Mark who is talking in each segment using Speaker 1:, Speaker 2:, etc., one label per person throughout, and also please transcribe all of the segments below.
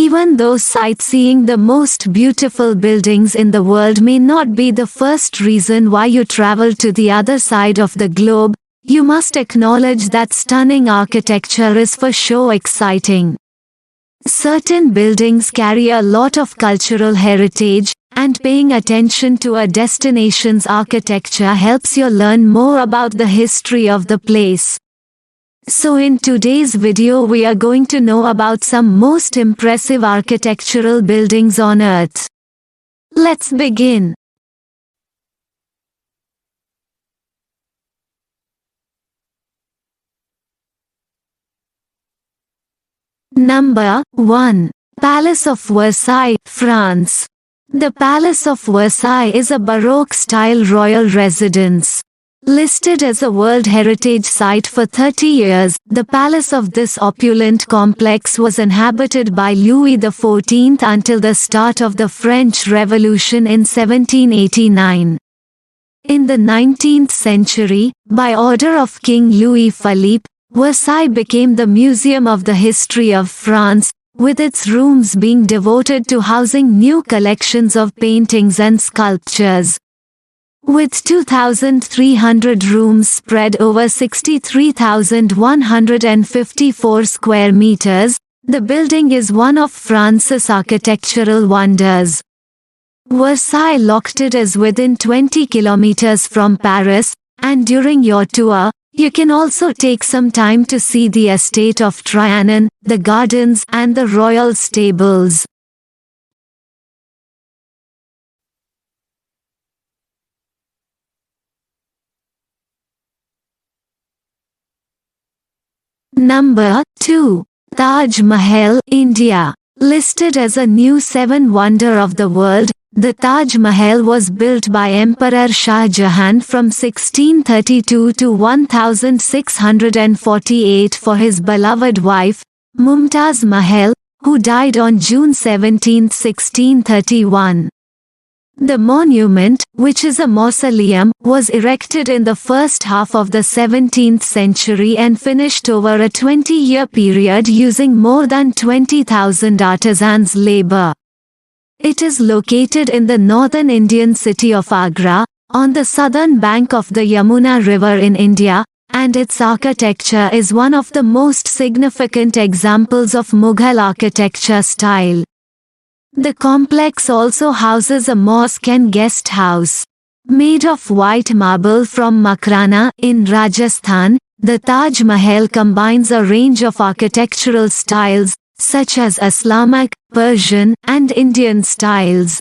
Speaker 1: Even though sightseeing the most beautiful buildings in the world may not be the first reason why you travel to the other side of the globe, you must acknowledge that stunning architecture is for sure exciting. Certain buildings carry a lot of cultural heritage, and paying attention to a destination's architecture helps you learn more about the history of the place. So in today's video we are going to know about some most impressive architectural buildings on Earth. Let's begin. Number 1. Palace of Versailles, France. The Palace of Versailles is a Baroque-style royal residence. Listed as a World Heritage Site for 30 years, the palace of this opulent complex was inhabited by Louis XIV until the start of the French Revolution in 1789. In the 19th century, by order of King Louis Philippe, Versailles became the Museum of the History of France, with its rooms being devoted to housing new collections of paintings and sculptures. With 2,300 rooms spread over 63,154 square meters, the building is one of France's architectural wonders. Versailles located is within 20 kilometers from Paris, and during your tour, you can also take some time to see the estate of Trianon, the gardens, and the royal stables. Number 2. Taj Mahal, India. Listed as a new seven wonder of the world, the Taj Mahal was built by Emperor Shah Jahan from 1632 to 1648 for his beloved wife, Mumtaz Mahal, who died on June 17, 1631. The monument, which is a mausoleum, was erected in the first half of the 17th century and finished over a 20-year period using more than 20,000 artisans' labor. It is located in the northern Indian city of Agra, on the southern bank of the Yamuna River in India, and its architecture is one of the most significant examples of Mughal architecture style. The complex also houses a mosque and guest house. Made of white marble from Makrana in Rajasthan, the Taj Mahal combines a range of architectural styles, such as Islamic, Persian, and Indian styles.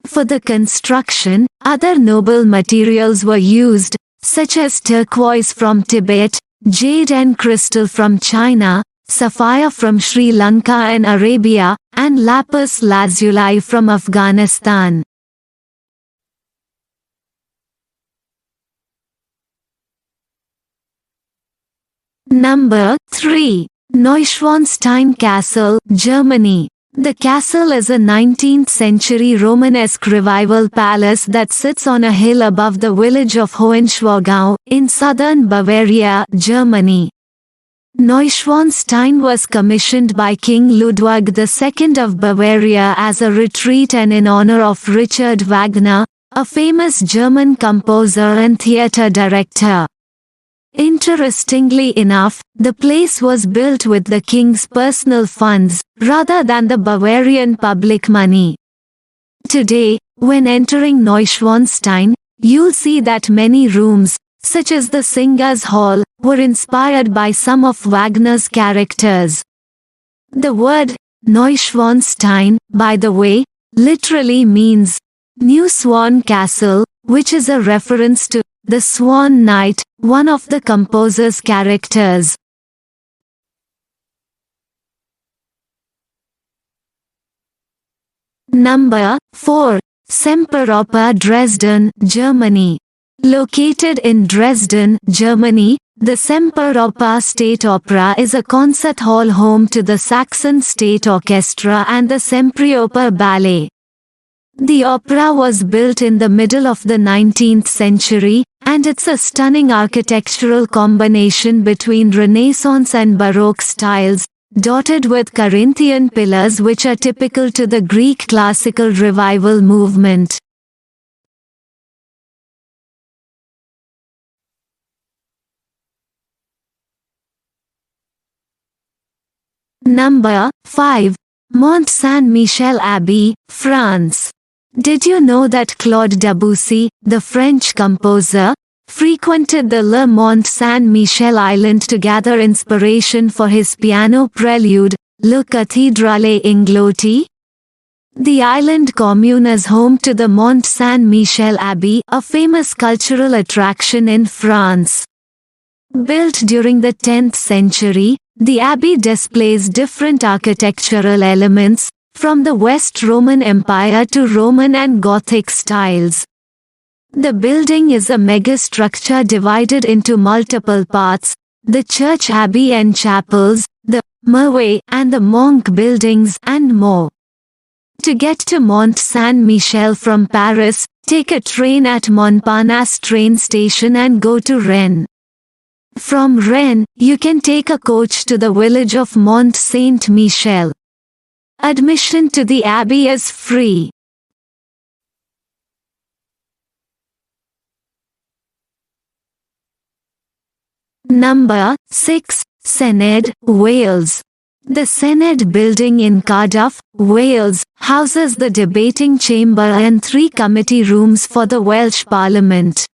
Speaker 1: For the construction, other noble materials were used, such as turquoise from Tibet, jade and crystal from China, sapphire from Sri Lanka and Arabia, and lapis lazuli from Afghanistan. Number 3. Neuschwanstein Castle, Germany. The castle is a 19th-century Romanesque revival palace that sits on a hill above the village of Hohenschwangau, in southern Bavaria, Germany. Neuschwanstein was commissioned by King Ludwig II of Bavaria as a retreat and in honor of Richard Wagner, a famous German composer and theatre director. Interestingly enough, the place was built with the king's personal funds, rather than the Bavarian public money. Today, when entering Neuschwanstein, you'll see that many rooms, such as the Singers' Hall, were inspired by some of Wagner's characters. The word Neuschwanstein, by the way, literally means New Swan Castle, which is a reference to the Swan Knight, one of the composer's characters. Number 4. Semperoper, Dresden, Germany. Located in Dresden, Germany, the Semperoper State Opera is a concert hall home to the Saxon State Orchestra and the Semperoper Ballet. The opera was built in the middle of the 19th century, and it's a stunning architectural combination between Renaissance and Baroque styles, dotted with Corinthian pillars which are typical to the Greek classical revival movement. Number 5. Mont Saint-Michel Abbey, France. Did you know that Claude Debussy, the French composer, frequented the Le Mont Saint-Michel island to gather inspiration for his piano prelude, Le Cathédrale Inglotti? The island commune is home to the Mont Saint-Michel Abbey, a famous cultural attraction in France. Built during the 10th century, the abbey displays different architectural elements, from the West Roman Empire to Roman and Gothic styles. The building is a megastructure divided into multiple parts: the church, abbey and chapels, the Merway and the monk buildings, and more. To get to Mont Saint-Michel from Paris, take a train at Montparnasse train station and go to Rennes. From Rennes, you can take a coach to the village of Mont Saint-Michel. Admission to the abbey is free. Number 6. Senedd, Wales. The Senedd building in Cardiff, Wales, houses the debating chamber and 3 committee rooms for the Welsh Parliament.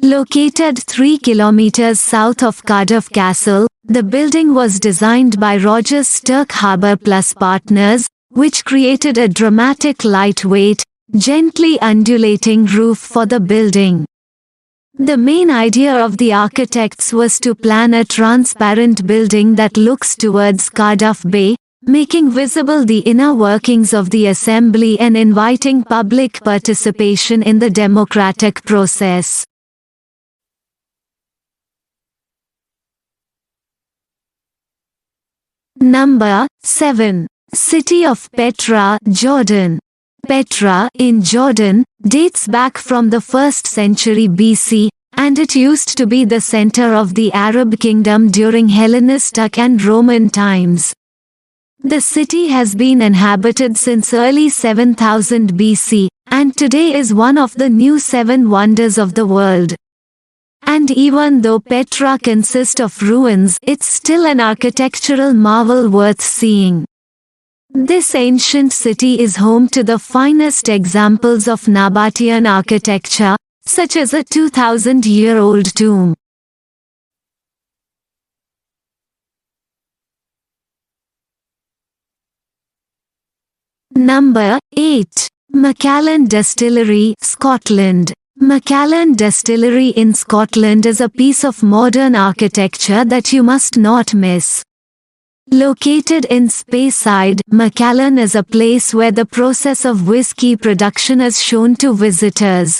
Speaker 1: Located 3 kilometers south of Cardiff Castle, the building was designed by Rogers Sturck Harbour Plus Partners, which created a dramatic lightweight, gently undulating roof for the building. The main idea of the architects was to plan a transparent building that looks towards Cardiff Bay, making visible the inner workings of the assembly and inviting public participation in the democratic process. Number 7. City of Petra, Jordan. Petra, in Jordan, dates back from the 1st century BC, and it used to be the center of the Arab kingdom during Hellenistic and Roman times. The city has been inhabited since early 7000 BC, and today is one of the new 7 wonders of the world. And even though Petra consists of ruins, it's still an architectural marvel worth seeing. This ancient city is home to the finest examples of Nabatean architecture, such as a 2000-year-old tomb. Number 8. Macallan Distillery, Scotland. Macallan Distillery in Scotland is a piece of modern architecture that you must not miss. Located in Speyside, Macallan is a place where the process of whiskey production is shown to visitors.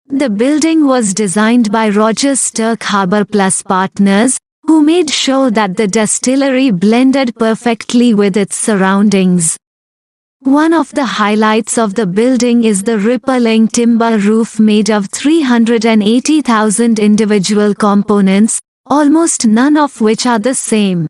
Speaker 1: The building was designed by Rogers Sturck Harbour Plus Partners, who made sure that the distillery blended perfectly with its surroundings. One of the highlights of the building is the rippling timber roof made of 380,000 individual components, almost none of which are the same.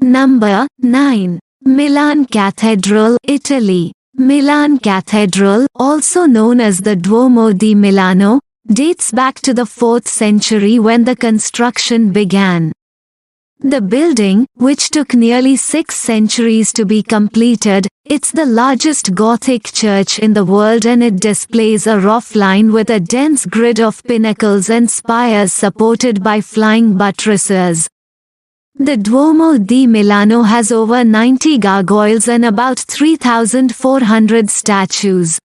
Speaker 1: Number 9. Milan Cathedral, Italy. Milan Cathedral, also known as the Duomo di Milano, dates back to the 4th century when the construction began. The building, which took nearly 6 centuries to be completed, it's the largest Gothic church in the world, and it displays a roofline with a dense grid of pinnacles and spires supported by flying buttresses. The Duomo di Milano has over 90 gargoyles and about 3,400 statues.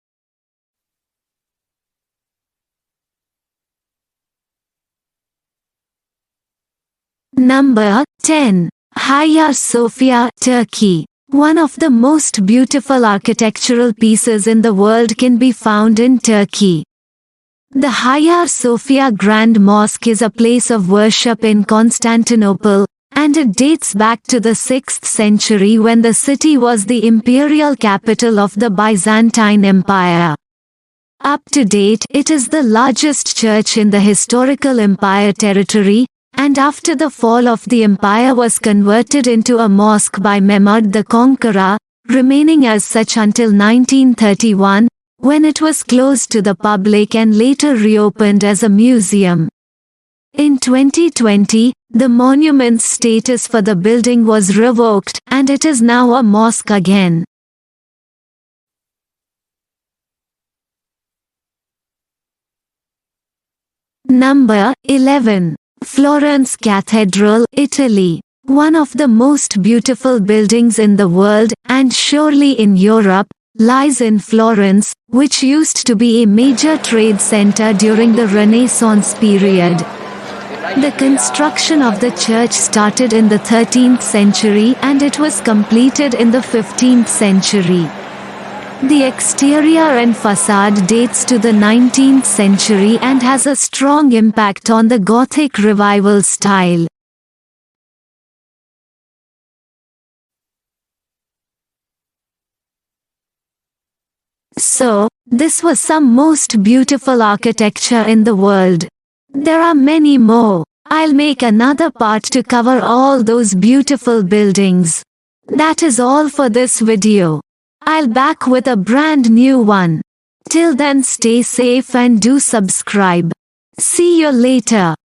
Speaker 1: Number 10. Hagia Sophia, Turkey. One of the most beautiful architectural pieces in the world can be found in Turkey. The Hagia Sophia Grand Mosque is a place of worship in Constantinople, and it dates back to the 6th century when the city was the imperial capital of the Byzantine Empire. Up to date, it is the largest church in the historical Empire territory, and after the fall of the empire was converted into a mosque by Mehmed the Conqueror, remaining as such until 1931, when it was closed to the public and later reopened as a museum. In 2020, the monument's status for the building was revoked, and it is now a mosque again. Number 11. Florence Cathedral, Italy. One of the most beautiful buildings in the world, and surely in Europe, lies in Florence, which used to be a major trade center during the Renaissance period. The construction of the church started in the 13th century and it was completed in the 15th century. The exterior and facade dates to the 19th century and has a strong impact on the Gothic Revival style. So, this was some most beautiful architecture in the world. There are many more. I'll make another part to cover all those beautiful buildings. That is all for this video. I'll back with a brand new one. Till then, stay safe and do subscribe. See you later.